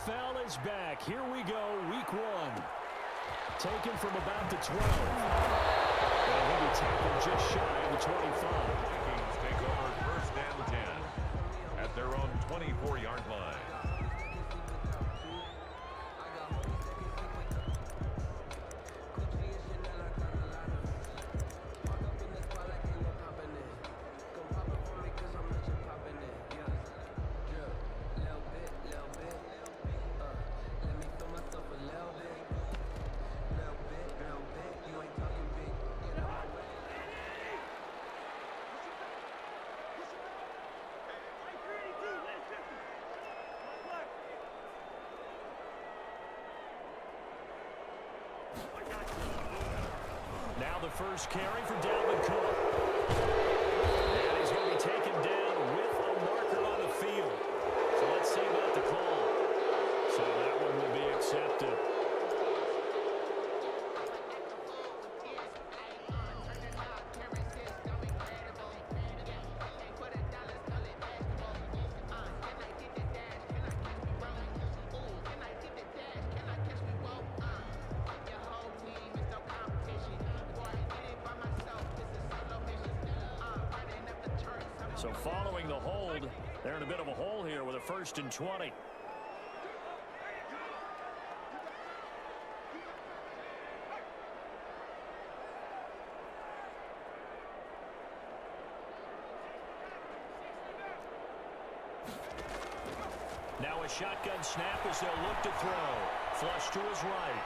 NFL is back. Here we go, week 1. Taken from about the 12. And he'll be taken just shy of the 25. Vikings take over first and 10 at their own 24-yard line. Now the first carry for Dalvin Cook. And he's going to be taken down with a marker on the field. So let's see about the call. So that one will be accepted. So following the hold, they're in a bit of a hole here with a 1st and 20. Now a shotgun snap as they'll look to throw. Flush to his right.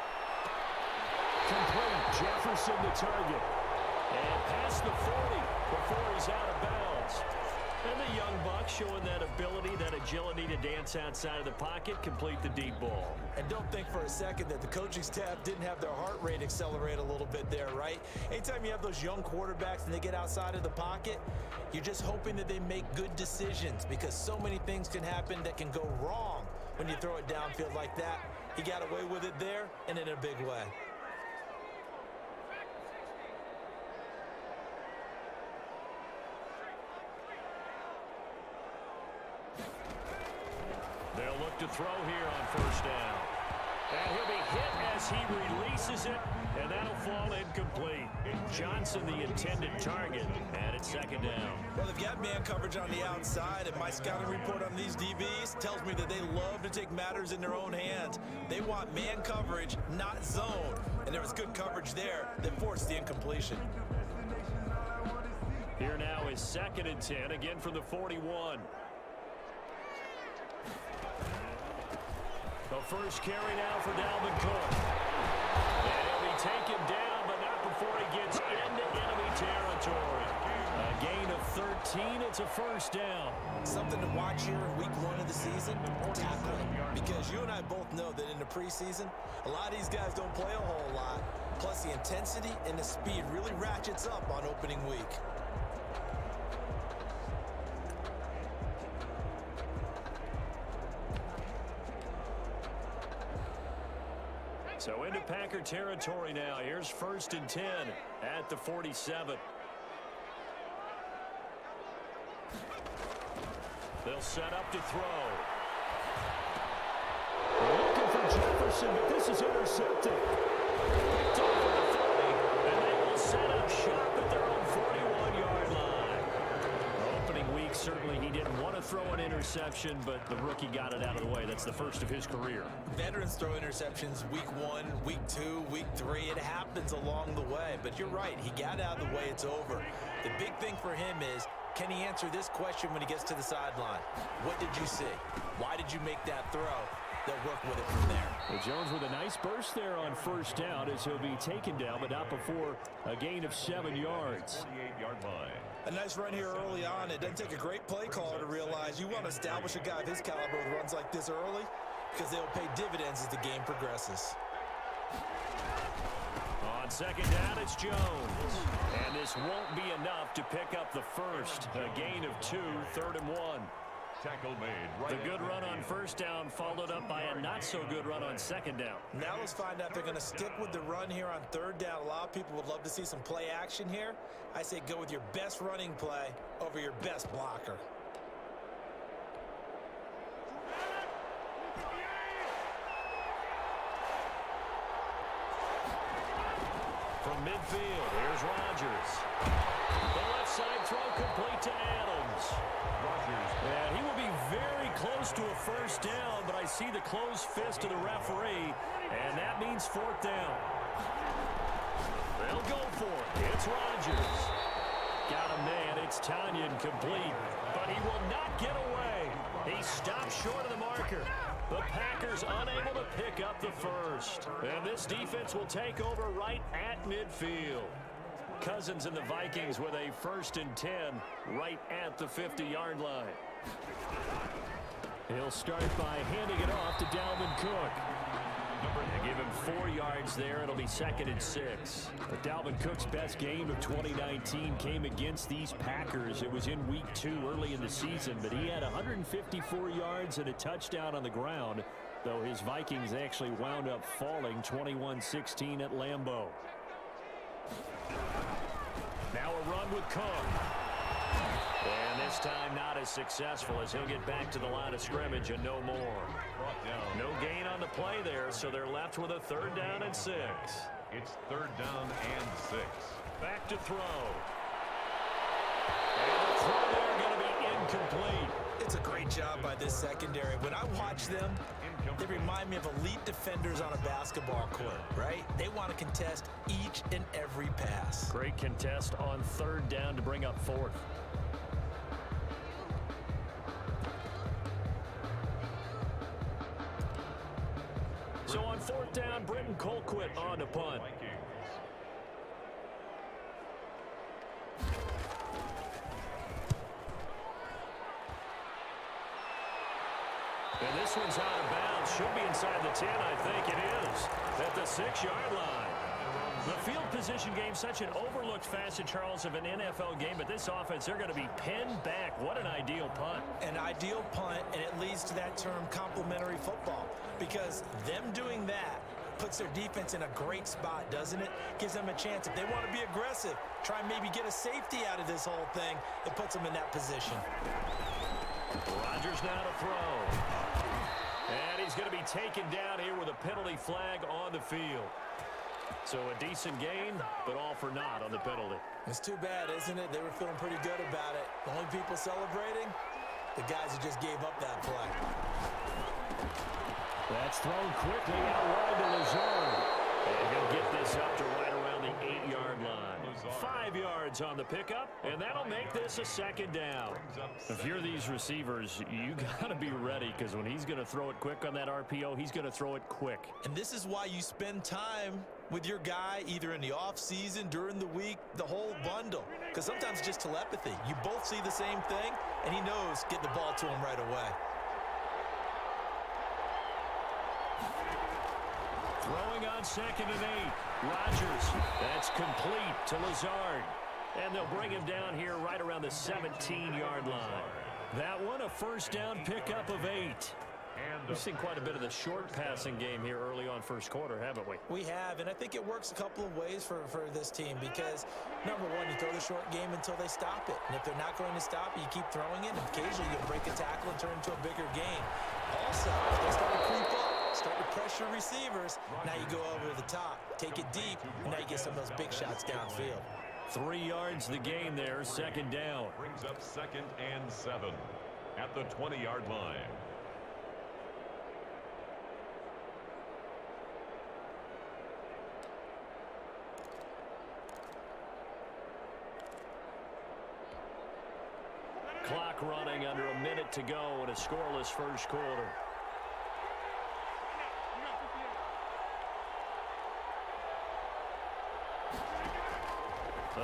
Complete. Jefferson the target. And past the 40 before he's out of bounds. And the young buck showing that ability, that agility to dance outside of the pocket, complete the deep ball. And don't think for a second that the coaching staff didn't have their heart rate accelerate a little bit there, right? Anytime you have those young quarterbacks and they get outside of the pocket, you're just hoping that they make good decisions because so many things can happen that can go wrong when you throw it downfield like that. He got away with it there and in a big way. They'll look to throw here on first down. And he'll be hit as he releases it, and that'll fall incomplete. Johnson, the intended target, and it's 2nd down. Well, they've got man coverage on the outside, and my scouting report on these DBs tells me that they love to take matters in their own hands. They want man coverage, not zone. And there was good coverage there that forced the incompletion. Here now is 2nd and 10, again from the 41. The first carry now for Dalvin Cook. And he'll be taken down, but not before he gets into enemy territory. A gain of 13. It's a 1st down. Something to watch here in week 1 of the season, tackling. Because you and I both know that in the preseason, a lot of these guys don't play a whole lot. Plus the intensity and the speed really ratchets up on opening week. So into Packer territory now. Here's 1st and 10 at the 47. They'll set up to throw. Looking for Jefferson, but this is intercepted. Picked off at the 30, and they will set up shop at their own 41-yard line. Opening week, certainly he didn't want to throw an interception, but the rookie got it out of the way. That's the first of his career. Veterans throw interceptions week 1, week 2, week 3. It happens along the way. But you're right. He got out of the way. It's over. The big thing for him is, can he answer this question when he gets to the sideline? What did you see? Why did you make that throw? They'll work with it from there. Well, Jones with a nice burst there on first down as he'll be taken down, but not before a gain of 7 yards. 48-yard line. A nice run here early on. It doesn't take a great play caller to realize you want to establish a guy of his caliber with runs like this early because they'll pay dividends as the game progresses. On 2nd down, it's Jones. And this won't be enough to pick up the first. A gain of 2, 3rd and 1. Tackle made. Right The good run on first down followed up by a not-so-good run on 2nd down. Now let's find out if they're going to stick with the run here on 3rd down. A lot of people would love to see some play action here. I say go with your best running play over your best blocker. from midfield. Here's Rodgers. The left side throw complete to Adams. And he will be very close to a first down, but I see the closed fist of the referee, and that means fourth down. They'll go for it. It's Rodgers. Got a man. It's Tanyan complete, but he will not get away. He stopped short of the marker. The Packers unable to pick up the first. And this defense will take over right at midfield. Cousins and the Vikings with a 1st and 10 right at the 50-yard line. He'll start by handing it off to Dalvin Cook. They give him 4 yards there. It'll be 2nd and 6. But Dalvin Cook's best game of 2019 came against these Packers. It was in week 2 early in the season, but he had 154 yards and a touchdown on the ground, though his Vikings actually wound up falling 21-16 at Lambeau. Now a run with Cook. And this time not as successful as he'll get back to the line of scrimmage and no more. No gain on the play there, so they're left with a 3rd down and 6. It's 3rd down and 6. Back to throw. And the throw there going to be incomplete. It's a great job by this secondary. When I watch them, they remind me of elite defenders on a basketball court, right? They want to contest each and every pass. Great contest on 3rd down to bring up 4th. So on 4th down, Britton Colquitt on to punt. And this one's out of bounds. Should be inside the 10, I think it is. At the 6-yard line. The field position game, such an overlooked facet, Charles, of an NFL game. But this offense, they're going to be pinned back. What an ideal punt. An ideal punt, and it leads to that term complementary football. Because them doing that puts their defense in a great spot, doesn't it? Gives them a chance. If they want to be aggressive, try and maybe get a safety out of this whole thing. It puts them in that position. Rodgers now to throw. And he's going to be taken down here with a penalty flag on the field. So a decent gain, but all for naught on the penalty. It's too bad, isn't it? They were feeling pretty good about it. The only people celebrating, the guys who just gave up that play. That's thrown quickly out wide to Lazard. And he'll get this up to right around the 8-yard line. 5 yards on the pickup, and that'll make this a 2nd down. If you're these receivers, you got to be ready, because when he's going to throw it quick on that RPO, he's going to throw it quick. And this is why you spend time with your guy, either in the offseason, during the week, the whole bundle. Because sometimes it's just telepathy. You both see the same thing, and he knows get the ball to him right away. Throwing on 2nd and 8. Rodgers, that's complete to Lazard. And they'll bring him down here right around the 17-yard line. That one, a 1st down pickup of 8. We've seen quite a bit of the short passing game here early on 1st quarter, haven't we? We have, and I think it works a couple of ways for this team because, number one, you throw the short game until they stop it. And if they're not going to stop it, you keep throwing it, and occasionally you break a tackle and turn it into a bigger game. Also, if they start to creep up, start to pressure receivers, now you go over the top, take it deep, and now you get some of those big shots downfield. 3 yards the game there, 2nd down. Brings up 2nd and 7 at the 20-yard line. Clock running under a minute to go in a scoreless 1st quarter.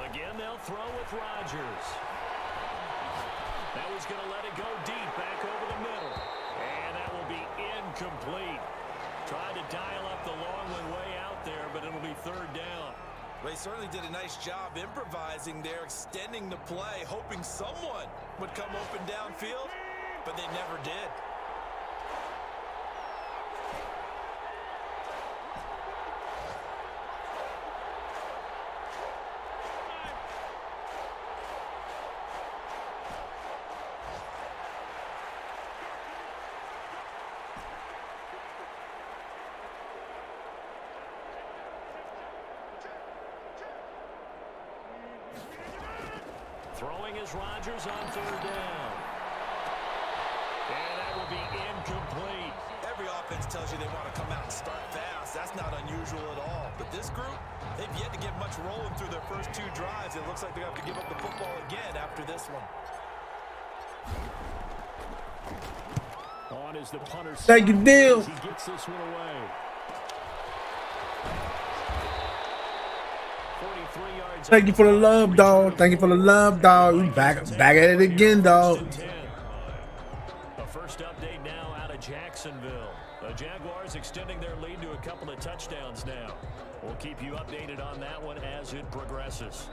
Again, they'll throw with Rodgers. That was going to let it go deep back over the middle. And that will be incomplete. Tried to dial up the long one way out there, but it'll be 3rd down. Well, they certainly did a nice job improvising there, extending the play, hoping someone would come open downfield, but they never did. Throwing is Rodgers on third down. And that will be incomplete. Every offense tells you they want to come out and start fast. That's not unusual at all. But this group, they've yet to get much rolling through their first 2 drives. It looks like they have to give up the football again after this one. On is the punter. Thank you, Bill. He gets this one away. 43 yards. Thank you for the love, dog. Thank you for the love, dog. We back at it again, dog. A first update now out of Jacksonville. The Jaguars extending their lead to a couple of touchdowns now. We'll keep you updated on that one as it progresses.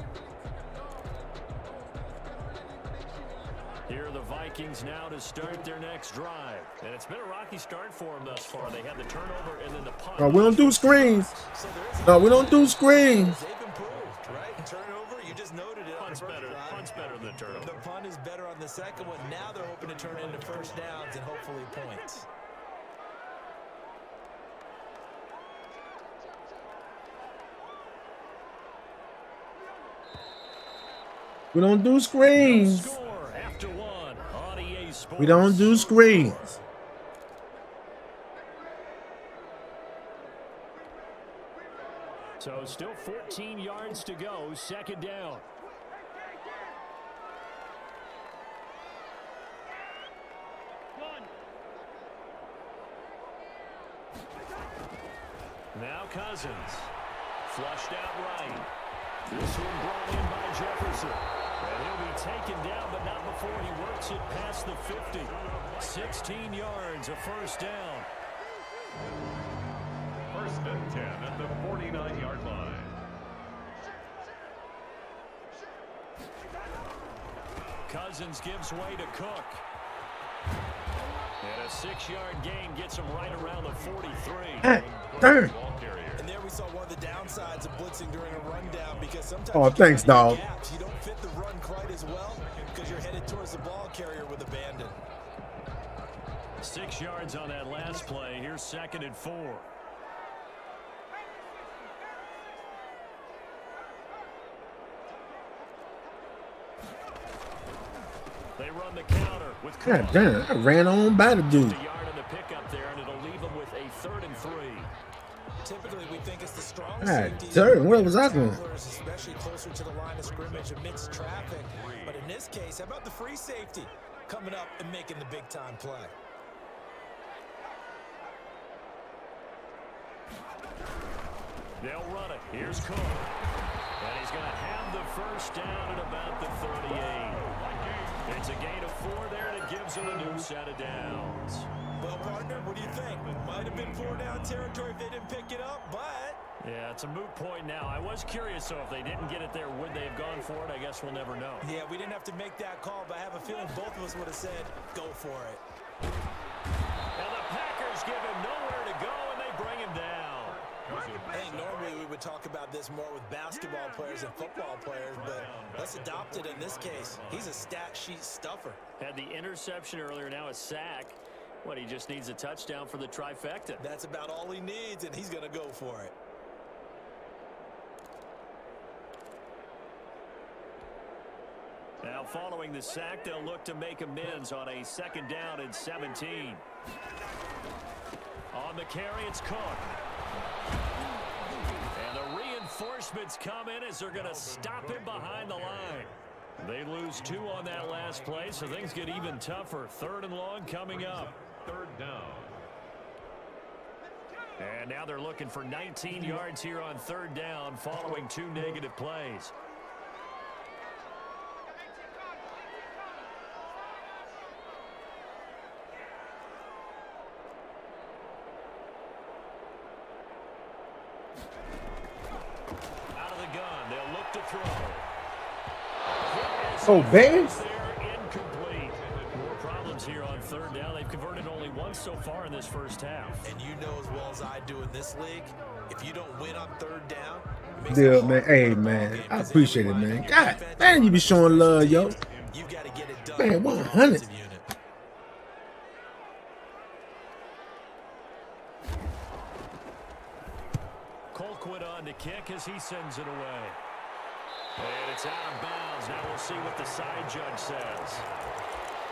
Here are the Vikings now to start their next drive. And it's been a rocky start for them thus far. They had the turnover and then the punt. No, we don't do screens. No, we don't do screens. They've improved, right? Turnover, you just noted it. Punt's better than the turnover. The punt is better on the second one. Now they're hoping to turn it into first downs and hopefully points. We don't do screens. We don't do screens. So still 14 yards to go, second down. Now Cousins. Flushed out right. This one brought in by Jefferson. And he'll be taken down, but not before he works it past the 50. 16 yards, a first down. First and 10 at the 49-yard line. Cousins gives way to Cook. And a 6-yard gain gets him right around the 43. Darn. And there we saw one of the downsides of blitzing during a rundown because sometimes Oh, thanks, dog. you don't fit the run quite as well because you're headed towards the ball carrier with abandon. 6 yards on that last play. Here's second and 4. They run the counter with God damn, I ran on by the dude. a yard on the pickup there, and it'll leave them with a 3rd and 3. Typically, we think it's the strongest God safety. damn, where was I going? Especially closer to the line of scrimmage amidst traffic. But in this case, how about the free safety coming up and making the big-time play? They'll run it. Here's Cook. And he's going to have the first down at about the 38. It's a gain of 4 there, and it gives him a new set of downs. Well, partner, what do you think? Might have been 4-down territory if they didn't pick it up, but... Yeah, it's a moot point now. I was curious, though, if they didn't get it there, would they have gone for it? I guess we'll never know. Yeah, we didn't have to make that call, but I have a feeling both of us would have said, go for it. And the Packers give him nowhere to go, and they bring him down. Hey, normally we would talk about this more with basketball players and football players, but let's adopt it in this case. He's a stat sheet stuffer. Had the interception earlier, now a sack. What, he just needs a touchdown for the trifecta. That's about all he needs, and he's going to go for it. Now following the sack, they'll look to make amends on a 2nd down and 17. On the carry, it's Cook. And the reinforcements come in as they're going to stop him behind the line. They lose 2 on that last play, so things get even tougher. 3rd and long coming up. 3rd down. And now they're looking for 19 yards here on 3rd down following 2 negative plays. Out of the gun, they'll look to throw. Oh, Bears? They're incomplete. More problems here on 3rd down. They've converted only once so far in this first half. And you know as well as I do in this league, if you don't win on 3rd down, Yeah, man. Hey, man. I appreciate it, man. God, man, you be showing love, yo. you got to get it done. Man, 100. Colquitt on to kick as he sends it away. And it's out of bounds. Now we'll see what the side judge says.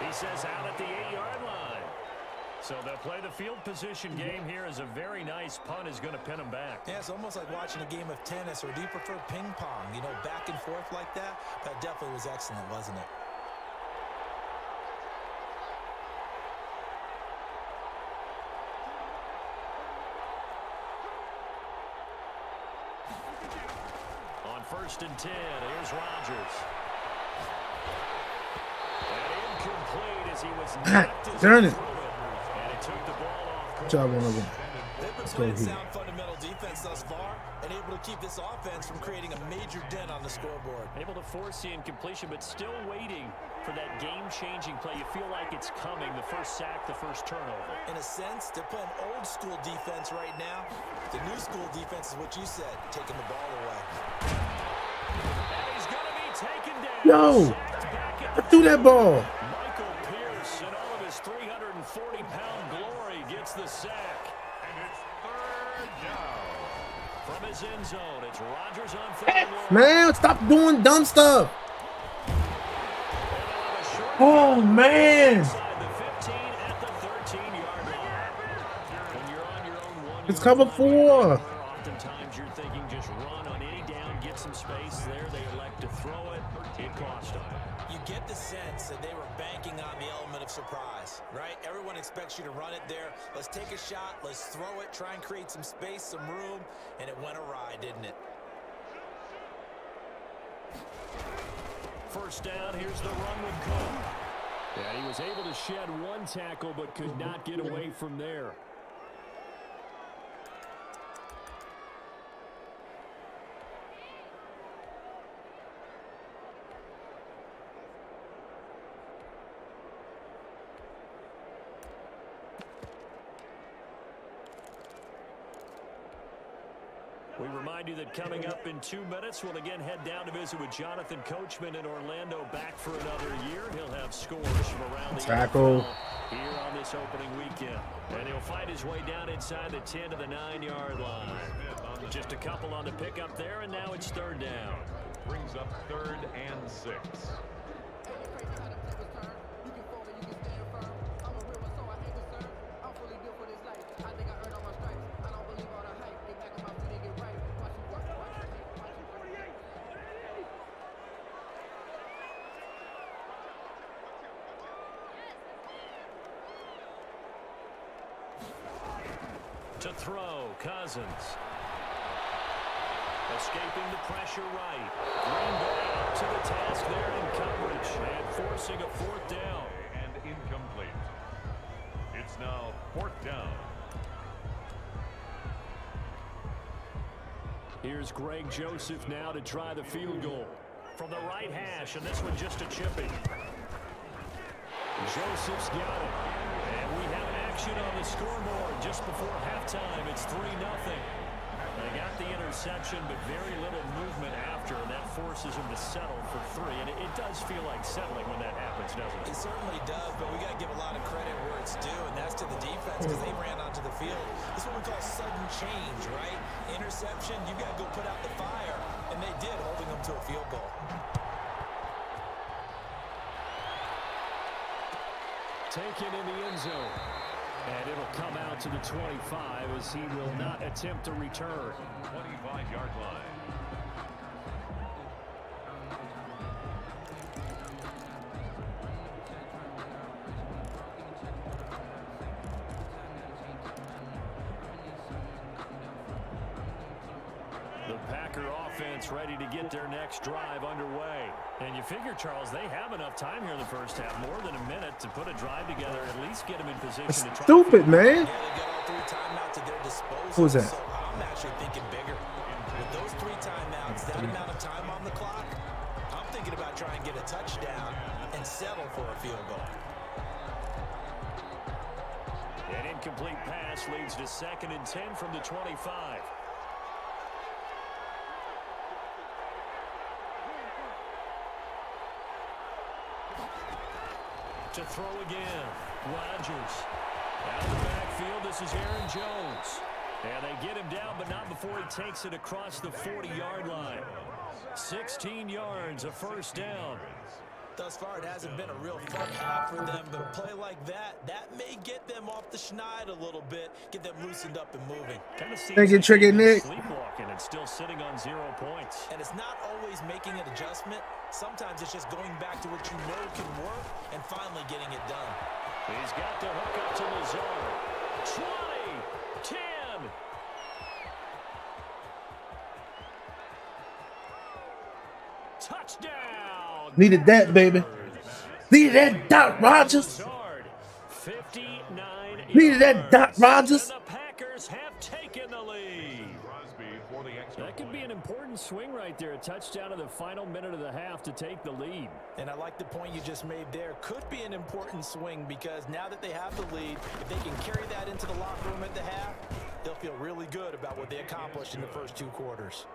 He says out at the 8-yard line. So they'll play the field position game here as a very nice punt is going to pin them back. Yeah, it's almost like watching a game of tennis, or do you prefer ping pong? You know, back and forth like that? That definitely was excellent, wasn't it? On 1st and 10, here's Rodgers. And incomplete as he was knocked. Darn it. And he took the ball off. Good job, one of them. They've been playing sound fundamental defense thus far and able to keep this offense from creating a major dent on the scoreboard. Able to force the incompletion, but still waiting for that game-changing play. You feel like it's coming, the first sack, the first turnover. In a sense, they're playing old-school defense right now. The new-school defense is what you said, taking the ball away. And he's going to be taken down. Yo, I threw that ball. Michael Pierce, in all of his 340-pound glory, gets the sack. And it's 3rd down. From his end zone, it's Rodgers on 3rd. Man, stop doing dumb stuff. Oh, man. It's cover 4. Oftentimes you're thinking just run on any down, get some space there. They elect to throw it. It cost them. You get the sense that they were banking on the element of surprise, right? Everyone expects you to run it there. Let's take a shot. Let's throw it. Try and create some space, some room. And it went awry, didn't it? First down, here's the run with Cook. Yeah, he was able to shed one tackle, but could not get away from there. We remind you that coming up in 2 minutes, we'll again head down to visit with Jonathan Coachman in Orlando, back for another year. He'll have scores from around the tackle NFL here on this opening weekend. And he'll fight his way down inside the 10 to the 9-yard line. Just a couple on the pickup there, and now it's 3rd down. Brings up 3rd and 6. To throw, Cousins. Escaping the pressure right. Green Bay up to the task there in coverage and forcing a 4th down. And incomplete. It's now 4th down. Here's Greg Joseph now to try the field goal. From the right hash, and this one just a chipping. Joseph's got it. And we have action on the scoreboard just before halftime. It's 3-0. They got the interception, but very little movement after, and that forces them to settle for 3. And it does feel like settling when that happens, doesn't it? It certainly does, but we got to give a lot of credit where it's due, and that's to the defense because they ran onto the field. This is what we call sudden change, right? Interception, you got to go put out the fire, and they did, holding them to a field goal. Taken in the end zone. And it'll come out to the 25 as he will not attempt to return. 25-yard line. The Packer offense ready to get their next drive underway. And you figure, Charles, they have enough time here in the first half, more than a minute, to put a drive together, at least get them in position to try. Stupid, man. Yeah, they got all 3 timeouts at their disposal. Who was that? So I'm actually thinking bigger. With those 3 timeouts, that amount of time on the clock, I'm thinking about trying to get a touchdown and settle for a field goal. An incomplete pass leads to 2nd and 10 from the 25. To throw again. Rodgers. Out of the backfield, this is Aaron Jones. And they get him him down, but not before he takes it across the 40-yard line. 16 yards, a first down. Thus far, it hasn't been a real fun half for them, but a play like that may get them off the schneid a little bit, get them loosened up and moving. Kind of seems Thank you, like Tricky they've been Nick. sleepwalking and still sitting on 0 points. And it's not always making an adjustment. Sometimes it's just going back to what you know can work and finally getting it done. He's got the hook up to Lazard. 20, 10. Touchdown. Needed that, baby. Needed that, Doc Rogers. 59 Needed that, Doc Rogers. And the Packers have taken the lead. Crosby for the extra That could be an important swing right there. A touchdown in the final minute of the half to take the lead. And I like the point you just made there. Could be an important swing because now that they have the lead, if they can carry that into the locker room at the half, they'll feel really good about what they accomplished in the first 2 quarters.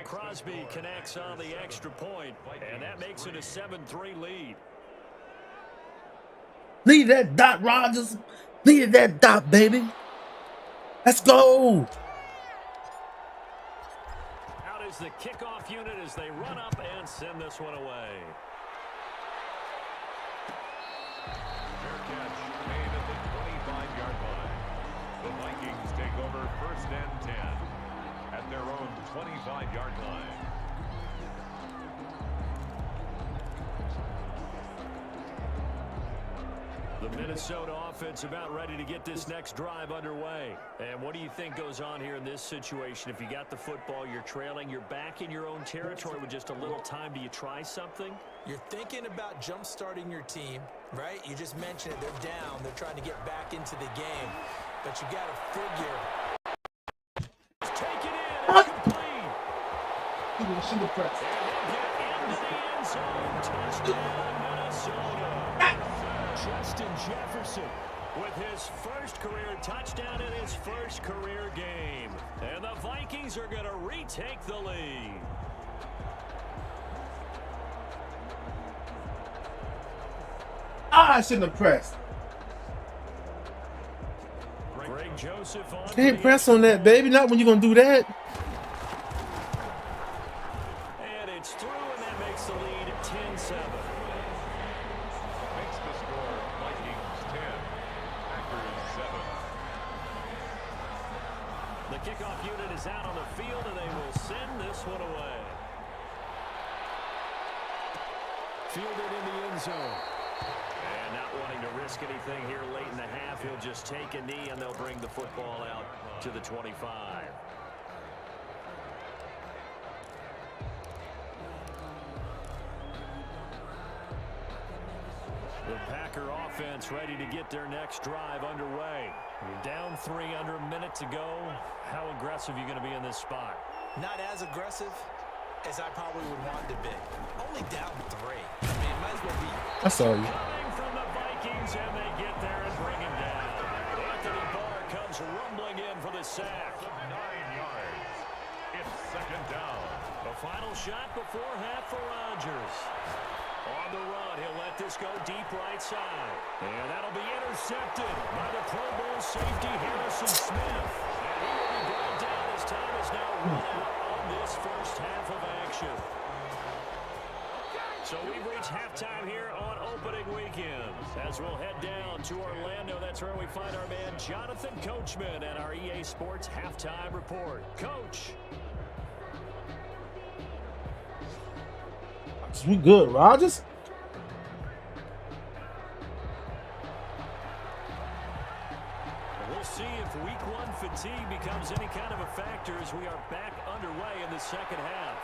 Crosby connects on the extra point, and that makes it a 7-3 lead. Needed that, Doc Rogers. Needed that, Doc, baby. Let's go. Out is the kickoff unit as they run up and send this one away. fair catch made at the 25-yard line. The Vikings take over 1st and 10 at their own 25-yard line. The Minnesota offense about ready to get this next drive underway. And what do you think goes on here in this situation? If you got the football, you're trailing, you're back in your own territory with just a little time. Do you try something? You're thinking about jump-starting your team, right? You just mentioned it. They're down. They're trying to get back into the game. But you got to figure. It's taken in. It's complete. He was single press. And into the end zone. Touchdown, Minnesota. Justin Jefferson with his first career touchdown in his first career game. And the Vikings are going to retake the lead. I shouldn't have pressed. Greg Joseph on. Can't press on that, baby. Not when you're going to do that. And it's through, and that makes the lead 10-7. Makes the score Vikings 10, Packers 7. The kickoff unit is out on the field, and they will send this one away. Fielded in the end zone. And not wanting to risk anything here late in the half, he'll just take a knee, and they'll bring the football out to the 25. The Packer offense ready to get their next drive underway. You're down 3 under a minute to go. How aggressive are you going to be in this spot? Not as aggressive as I probably would want to be. Only down 3. I mean, it might as well be. I saw you. Coming from the Vikings, and they get there and bring him down. Anthony Barr comes rumbling in for the sack. 9 yards. It's 2nd down. The final shot before half for Rodgers. On the run, he'll let this go deep right side. And that'll be intercepted by the Pro Bowl safety Harrison Smith. And he will be brought down as time is now run out on this first half of action. So we've reached halftime here on opening weekend. As we'll head down to Orlando, that's where we find our man Jonathan Coachman at our EA Sports Halftime Report. Coach. We good, Rogers? We'll see if week 1 fatigue becomes any kind of a factor as we are back underway in the second half.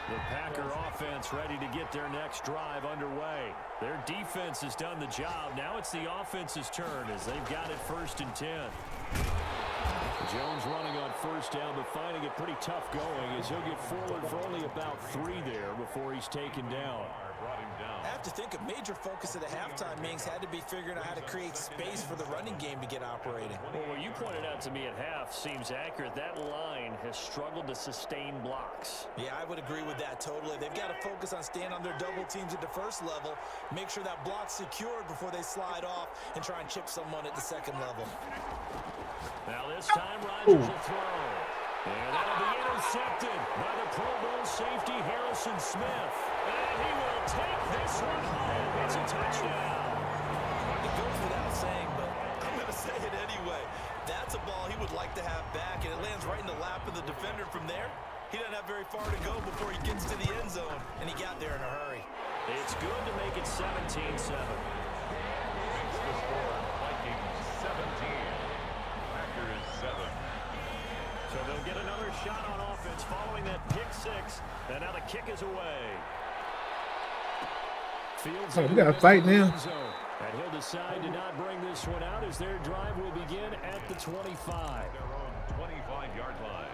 The Packer offense ready to get their next drive underway. Their defense has done the job. Now it's the offense's turn as they've got it 1st and 10. Jones running on 1st down, but finding it pretty tough going as he'll get forward for only about 3 there before he's taken down. Brought him down. have to think a major focus of the halftime meetings had to be figuring out how to create space for the running game to get operating. Well, what you pointed out to me at half seems accurate. That line has struggled to sustain blocks. Yeah, I would agree with that totally. They've got to focus on staying on their double teams at the first level, make sure that block's secured before they slide off and try and chip someone at the second level. Now this time, Rodgers will throw. And that'll be intercepted by the Pro Bowl safety Harrison Smith. And he will take this one home. It's a touchdown. It goes without saying, but I'm going to say it anyway. That's a ball he would like to have back, and it lands right in the lap of the defender from there. He doesn't have very far to go before he gets to the end zone, and he got there in a hurry. It's good to make it 17-7. Makes the score Vikings 17. Packers 7. So they'll get another shot on offense following that pick six. And now the kick is away. Fields we got a fight now. And he'll decide to not bring this one out as their drive will begin at the 25. Their own 25-yard line.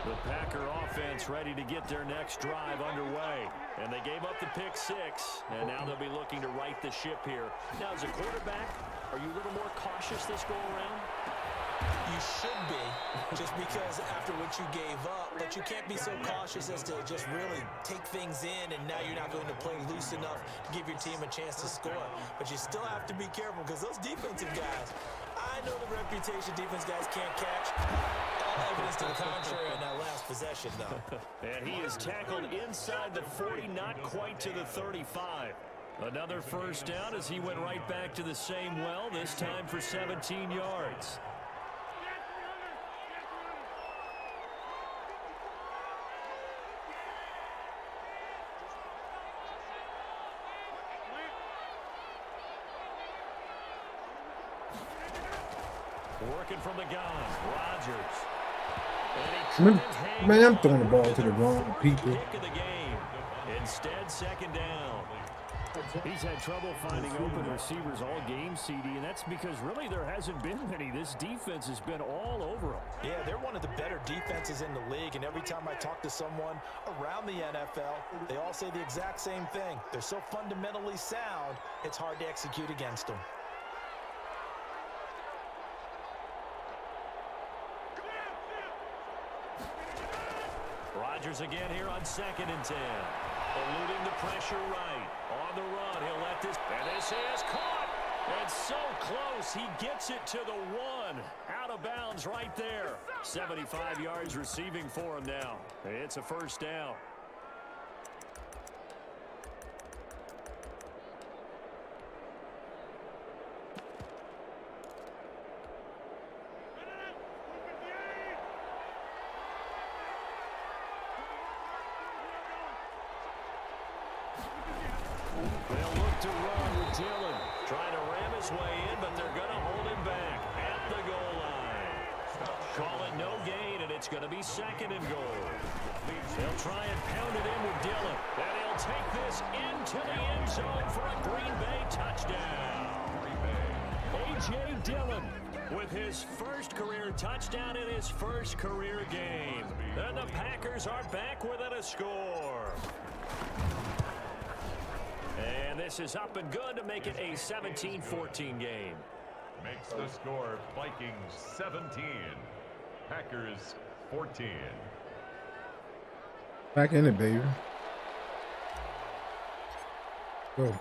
The Packer offense ready to get their next drive underway. And they gave up the pick six, and now they'll be looking to right the ship here. Now, as a quarterback, are you a little more cautious this go-around? You should be, just because after what you gave up, but you can't be so cautious as to just really take things in, and now you're not going to play loose enough to give your team a chance to score. But you still have to be careful because those defensive guys, I know the reputation defense guys can't catch. All evidence to the contrary on that last possession, though. And he is tackled inside the 40, not quite to the 35. Another first down as he went right back to the same well, this time for 17 yards. Working from the gun, Rodgers. Man, I'm throwing the ball to the wrong people. Kick of the game. Instead, second down. He's had trouble finding open receivers all game, CD, and that's because really there hasn't been many. This defense has been all over them. Yeah, they're one of the better defenses in the league, and every time I talk to someone around the NFL, they all say the exact same thing. They're so fundamentally sound, it's hard to execute against them. Rodgers again here on 2nd and 10. Eluding the pressure right. On the run, he'll let this. And this is caught. And so close, he gets it to the 1. Out of bounds right there. 75 yards receiving for him now. It's a first down. They'll look to run with Dillon. Trying to ram his way in, but they're going to hold him back at the goal line. Call it no gain, and it's going to be 2nd and goal. They'll try and pound it in with Dillon. And he'll take this into the end zone for a Green Bay touchdown. A.J. Dillon with his first career touchdown in his first career game. And the Packers are back within a score. And this is up and good to make it a 17-14 game. Makes the score Vikings 17. Packers 14. Back in it, baby. Go.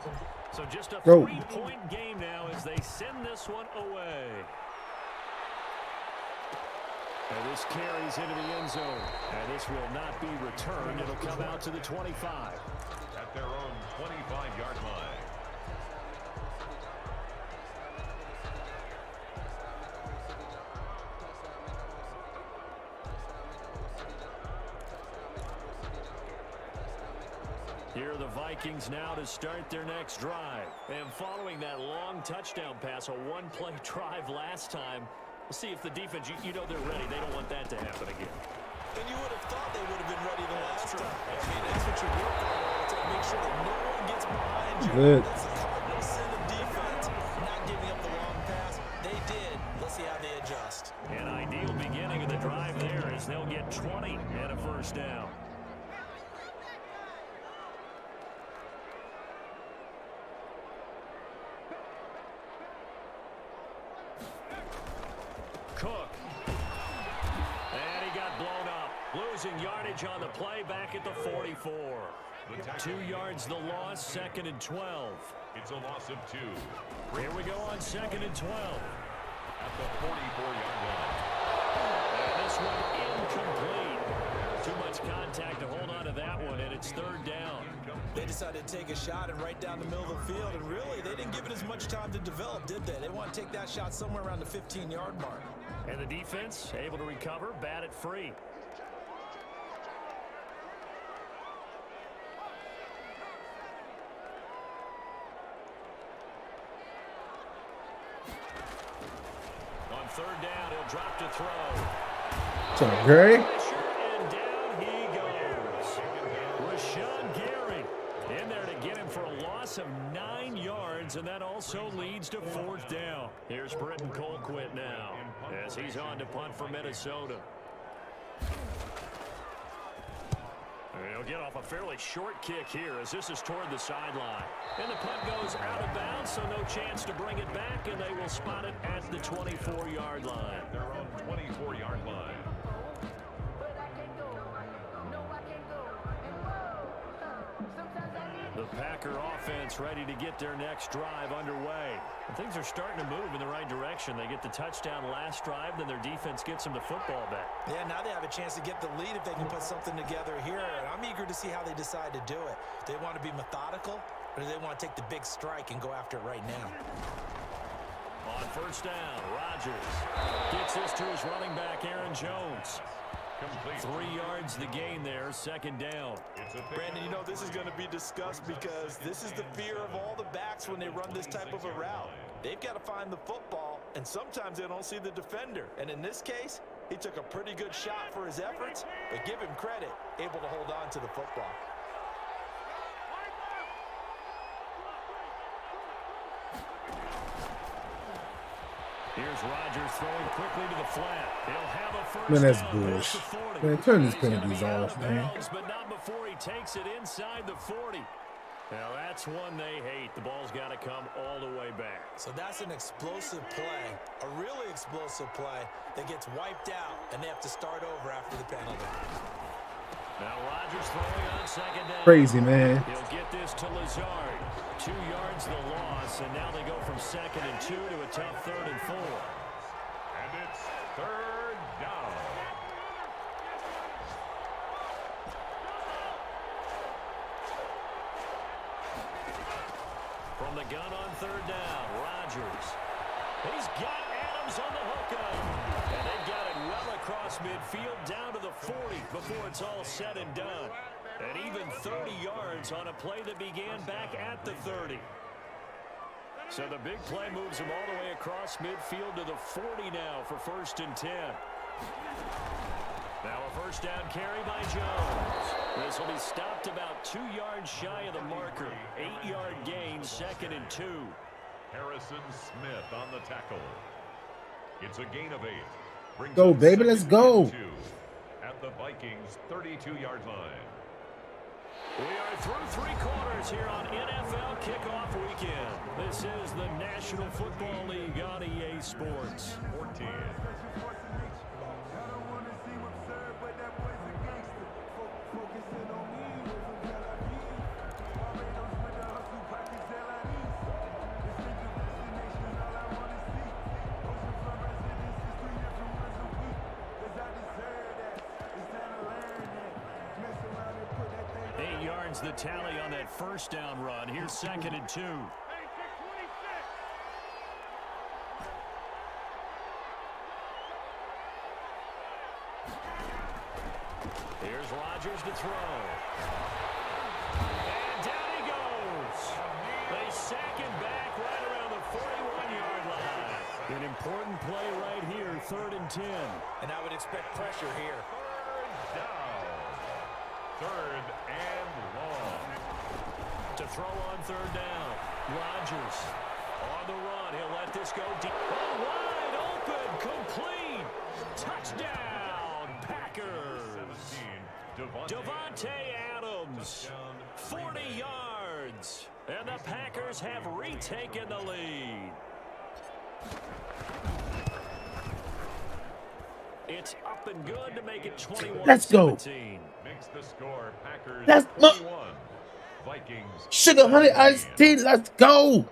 So just a Go. 3-point game now as they send this one away. And this carries into the end zone. And this will not be returned. It'll come out to the 25. At their own 25-yard line. Here are the Vikings now to start their next drive. And following that long touchdown pass, a one-play drive last time, we'll see if the defense, you know they're ready. They don't want that to happen again. And you would have thought they would have been ready the last time. I mean, that's what you're working on, to make sure that no one gets behind you. Good. That's the cardinal sin of defense, not giving up the long pass. They did. Let's see how they adjust. An ideal beginning of the drive there as they'll get 20 and a first down. Cook. And he got blown up. Losing yardage on the play back at the 44. 2 yards the loss, 2nd and 12. It's a loss of 2. Here we go on 2nd and 12. At the 44-yard line. And this one incomplete. Too much contact to hold on to that one, and it's 3rd down. They decided to take a shot and right down the middle of the field, and really, they didn't give it as much time to develop, did they? They want to take that shot somewhere around the 15-yard mark. And the defense able to recover, bat it free. On 3rd down, he'll drop to throw. What's up, Gary? And down he goes. Rashawn Gary in there to get him for a loss of 9 yards, and that also leads to 4th down. Here's Britton Colquitt now as he's on to punt for Minnesota. He'll get off a fairly short kick here as this is toward the sideline. And the punt goes out of bounds, so no chance to bring it back, and they will spot it at the 24-yard line. Their own 24-yard line. The Packer offense ready to get their next drive underway. And things are starting to move in the right direction. They get the touchdown last drive, then their defense gets them the football back. Yeah, now they have a chance to get the lead if they can put something together here. And I'm eager to see how they decide to do it. Do they want to be methodical, or do they want to take the big strike and go after it right now? On 1st down, Rodgers gets this to his running back, Aaron Jones. Complete. 3 yards the gain there, 2nd down. Brandon, you know this is going to be discussed because this is the fear of all the backs when they run this type of a route. They've got to find the football, and sometimes they don't see the defender. And in this case, he took a pretty good shot for his efforts, but give him credit, able to hold on to the football. Here's Rodgers throwing quickly to the flat. He'll have a first Man, that's down. bullshit. The 40. Man, turn these He's gonna penalties be out off, of man. bounds, but not before he takes it inside the 40. Now that's one they hate. The ball's got to come all the way back. So that's an explosive play, a really explosive play that gets wiped out, and they have to start over after the penalty. Now Rodgers throwing on 2nd down. Crazy, man. He'll get this to Lazard. 2 yards the loss, and now they go from 2nd and 2 to a tough 3rd and 4. And it's 3rd down. From the gun on 3rd down, Rodgers. He's got Adams on the hookup. And they've got it well across midfield down to the 40 before it's all said and done. And even 30 yards on a play that began back at the 30. So the big play moves him all the way across midfield to the 40 now for 1st and 10. Now a 1st down carry by Jones. This will be stopped about 2 yards shy of the marker. 8-yard gain, 2nd and 2. Harrison Smith on the tackle. It's a gain of 8. Brings Go, up baby, let's 2nd go. and 2 at the Vikings' 32-yard line. We are through 3 quarters here on NFL Kickoff Weekend. This is the National Football League on EA Sports. 14. The tally on that 1st down run. Here's 2nd and 2. Here's Rodgers to throw. And down he goes. They sack him back right around the 41-yard line. An important play right here, 3rd and 10. And I would expect pressure here. 3rd down. 3rd and long. To throw on 3rd down. Rodgers on the run. He'll let this go deep. Oh, wide open. Complete. Touchdown, Packers. Packers. 17, Devontae Adams, 40 yards. And the Packers have retaken the lead. It's up and good to make it 21-17. Let's go. Makes the score Packers Let's go. 21, Vikings Sugar honey iced tea. Let's go.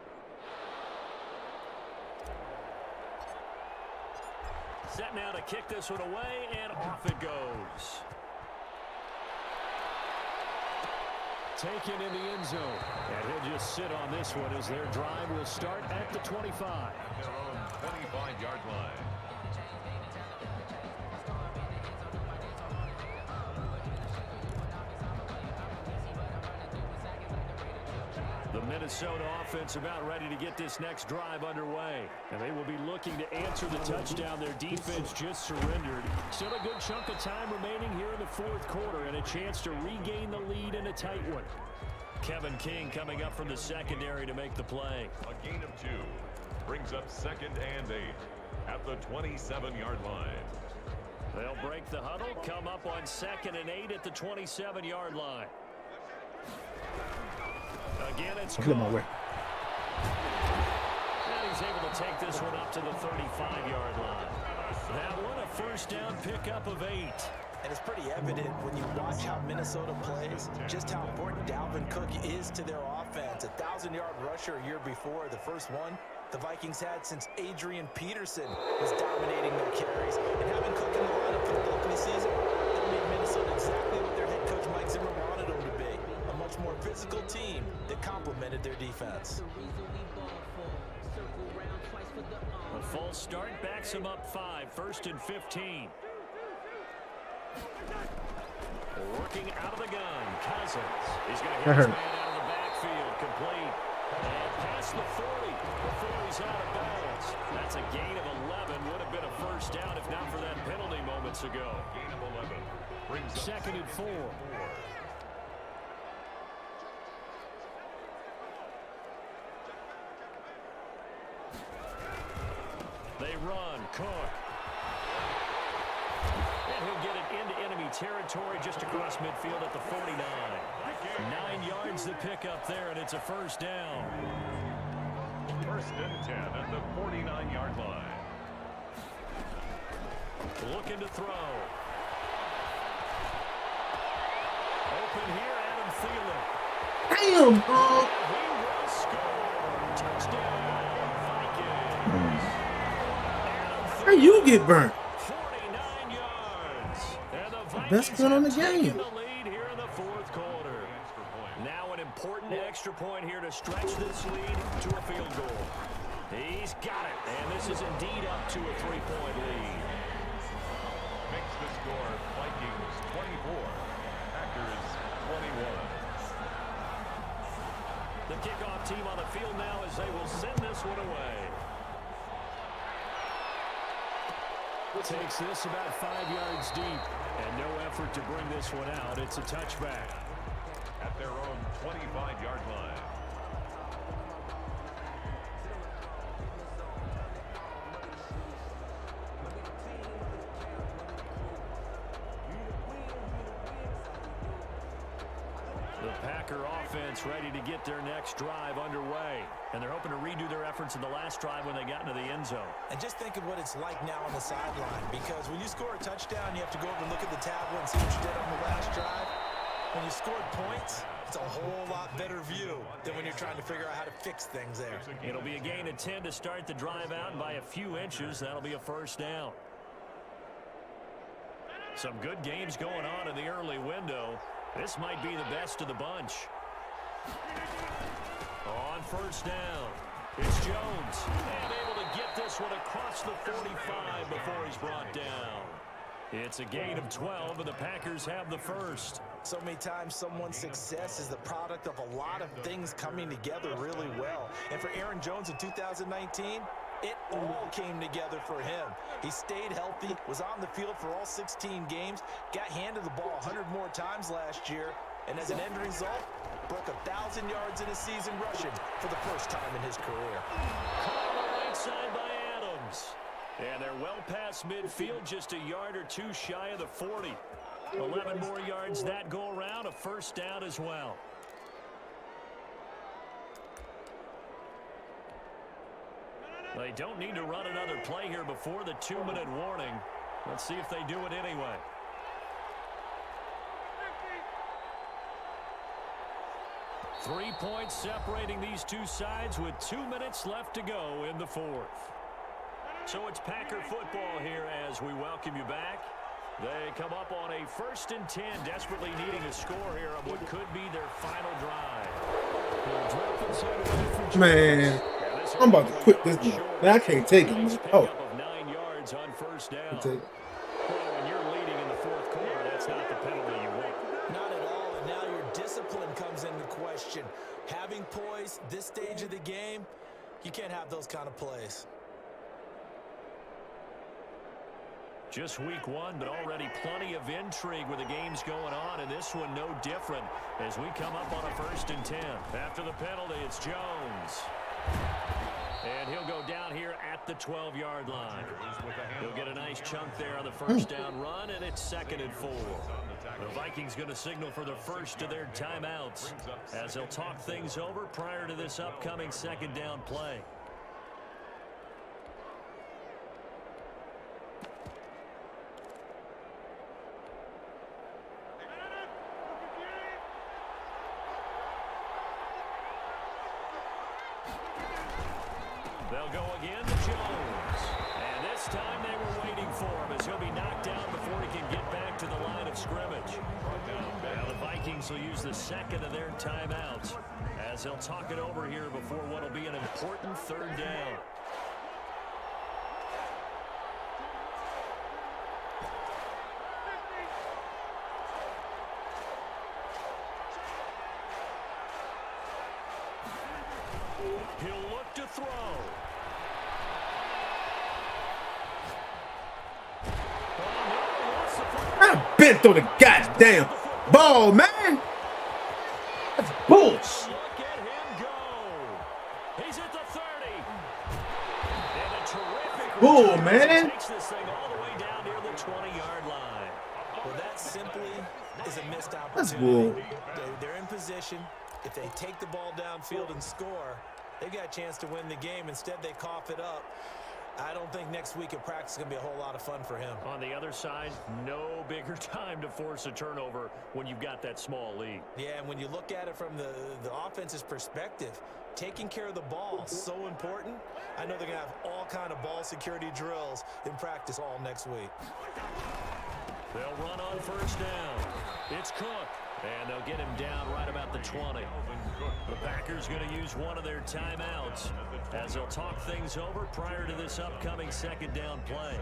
Set now to kick this one away, and off it goes. Taken in the end zone. And he'll just sit on this one as their drive will start at the 25. Their own 25-yard line. The Minnesota offense about ready to get this next drive underway. And they will be looking to answer the touchdown their defense just surrendered. Still a good chunk of time remaining here in the fourth quarter and a chance to regain the lead in a tight one. Kevin King coming up from the secondary to make the play. A gain of 2 brings up 2nd and 8 at the 27-yard line. They'll break the huddle, come up on 2nd and 8 at the 27-yard line. Again, it's Get my way. And he's able to take this one up to the 35-yard line. That one a first down pickup of 8. And it's pretty evident when you watch how Minnesota plays, just how important Dalvin Cook is to their offense. 1,000-yard rusher a year before, the first one the Vikings had since Adrian Peterson was dominating their carries. And having Cook in the lineup for the bulk of the season, that made Minnesota exactly what their head coach Mike Zimmer wanted them to be. A much more physical team that complemented their defense. A false start backs him up 5, 1st and 15. Working out of the gun, Cousins. He's going to hit his man out of the backfield, complete. And past the 40 before he's out of bounds. That's a gain of 11. Would have been a first down if not for that penalty moments ago. Gain of 11 brings up 2nd and 4. They run, Cook. And he'll get it into enemy territory just across midfield at the 49. 9 yards to pick up there, and it's a first down. 1st and 10 at the 49-yard line. Looking to throw. Open here, Adam Thielen. Damn, He will score. Touchdown, Vikings. how you get burnt? 49 yards. And the Vikings Best one on the have taken game. the lead here in the fourth quarter. Now an important extra point here to stretch this lead to a field goal. He's got it. And this is indeed up to a 3-point lead. Makes the score Vikings 24, Packers 21. The kickoff team on the field now as they will send this one away. Takes this about 5 yards deep. And no effort to bring this one out. It's a touchback. At their own 25-yard line. The Packer offense ready to get their next drive underway. And they're hoping to redo their efforts in the last drive when they got into the end zone. And just think of what it's like now on the sideline, because when you score a touchdown, you have to go over and look at the tablet and see what you did on the last drive. When you scored points, it's a whole lot better view than when you're trying to figure out how to fix things there. It'll be a gain of 10 to start the drive out, and by a few inches, that'll be a first down. Some good games going on in the early window. This might be the best of the bunch. On first down, it's Jones. And able to get this one across the 45 before he's brought down. It's a gain of 12, and the Packers have the first. So many times someone's success is the product of a lot of things coming together really well. And for Aaron Jones in 2019, it all came together for him. He stayed healthy, was on the field for all 16 games, got handed the ball 100 more times last year, and as an end result, broke 1,000 yards in a season rushing for the first time in his career. Caught on the right side by Adams. And they're well past midfield, just a yard or two shy of the 40. 11 more yards that go around, a first down as well. They don't need to run another play here before the 2-minute warning. Let's see if they do it anyway. Three points separating these two sides with 2 minutes left to go in the fourth. So it's Packer football here as we welcome you back. They come up on a 1st and 10, desperately needing a score here on what could be their final drive. Man, I'm about to quit this game. Man, I can't take it, man. Oh. 9 yards on first down. Take it. Well, when you're leading in the fourth quarter, that's not the penalty you want. Not at all, and now your discipline comes into question. Having poise this stage of the game, you can't have those kind of plays. Just week one, but already plenty of intrigue with the games going on, and this one no different as we come up on a 1st and 10. After the penalty, it's Jones. And he'll go down here at the 12-yard line. He'll get a nice chunk there on the first down run, and it's 2nd and 4. The Vikings going to signal for the first of their timeouts as they'll talk things over prior to this upcoming 2nd down play. They'll go again to Jones. And this time they were waiting for him as he'll be knocked down before he can get back to the line of scrimmage. Now the Vikings will use the 2nd of their timeouts as they'll talk it over here before what will be an important 3rd down. He'll look to throw. I've been through the goddamn ball, man. That's bullshit. Look at him go. He's at the 30. And a terrific Bull, return man. takes this thing all the way down near the 20-yard line. Well, that simply is a missed That's opportunity. bull. They're in position. If they take the ball downfield and score, they've got a chance to win the game. Instead, they cough it up. I don't think next week at practice is going to be a whole lot of fun for him. On the other side, no bigger time to force a turnover when you've got that small lead. Yeah, and when you look at it from the offense's perspective, taking care of the ball is so important. I know they're going to have all kind of ball security drills in practice all next week. They'll run on first down. It's Cook, and they'll get him down right about the 20. The Packers going to use one of their timeouts as they'll talk things over prior to this upcoming 2nd down play.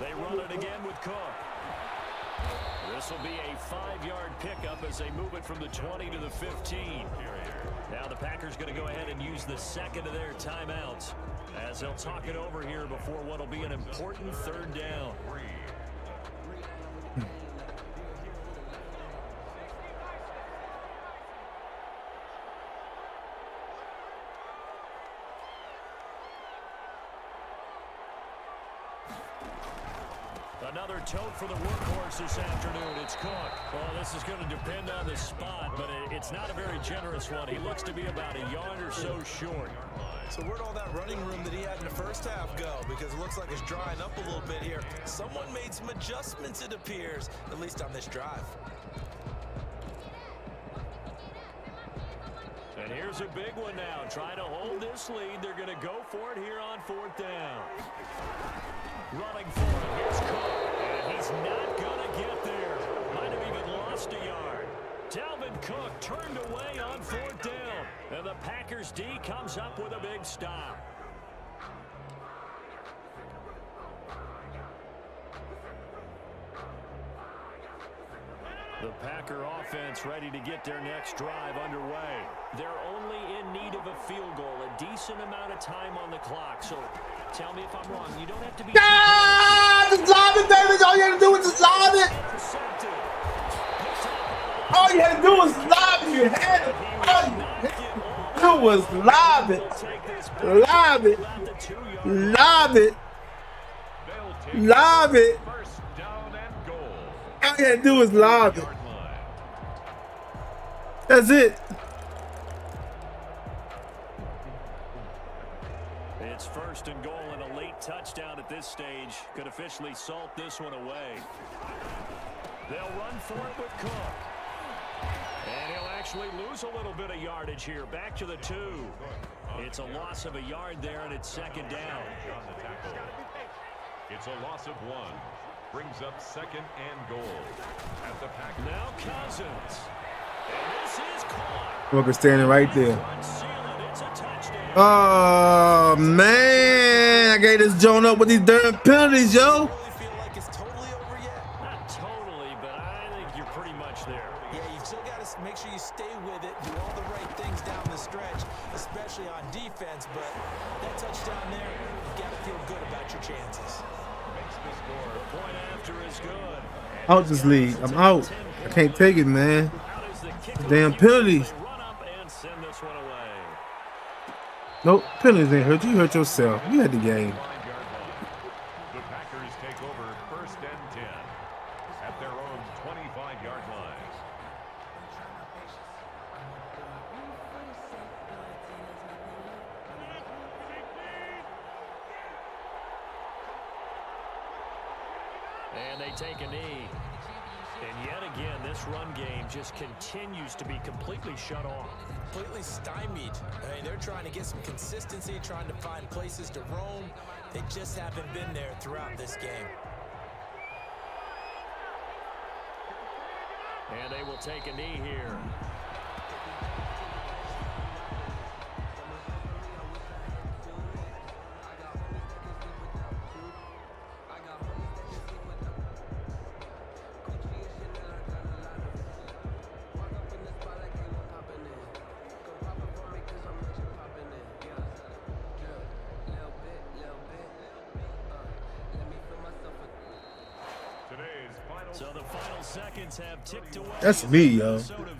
They run it again with Cook. This will be a 5-yard pickup as they move it from the 20 to the 15. Now the Packers going to go ahead and use the 2nd of their timeouts as they'll talk it over here before what will be an important 3rd down. Another tote for the workhorse this afternoon. It's Cook. Well, this is going to depend on the spot, but it's not a very generous one. He looks to be about a yard or so short. So where'd all that running room that he had in the first half go? Because it looks like it's drying up a little bit here. Someone made some adjustments, it appears, at least on this drive. And here's a big one now. Trying to hold this lead. They're going to go for it here on 4th down. Running for it. Here's Cook. And he's not going to get there. Might have even lost a yard. Dalvin Cook turned away on 4th down. And the Packers D comes up with a big stop. The Packer offense ready to get their next drive underway. They're only in need of a field goal, a decent amount of time on the clock. So tell me if I'm wrong. You don't have to be... Just lob it, baby. All you had to do was just lob it. All you had to do was lob it. You had it. All you had to do was lob it. Lob it. Lob it. Lob it. All you had to do was lob it. That's it. It's first and goal, and a late touchdown at this stage could officially salt this one away. They'll run for it with Cook. And he'll actually lose a little bit of yardage here. Back to the 2. It's a loss of a yard there, and it's second down. It's a loss of 1. Brings up second and goal at the Packers. Now Cousins. And this is caught. Walker standing right there. Oh, man. I gave this joint up with these damn penalties, yo. Feel like it's totally over yet? Not totally, but I think you're pretty much there. Yeah, you've still got to make sure you stay with it, do all the right things down the stretch, especially on defense. But that touchdown there, you've got to feel good about your chances. Makes the score. The point after is good. Out this league. I'm out. I can't take it, man. Damn penalties. Run up and send this one away. Nope, penalties ain't hurt you. You hurt yourself. You had the game. 5-yard line. The Packers take over first and 10 at their own 25-yard line. And they take a knee. And yet again, this run game just continues to be completely shut off. Completely stymied. I mean, they're trying to get some consistency, trying to find places to roam. They just haven't been there throughout this game. And they will take a knee here. So the final seconds have ticked away. That's me, yo.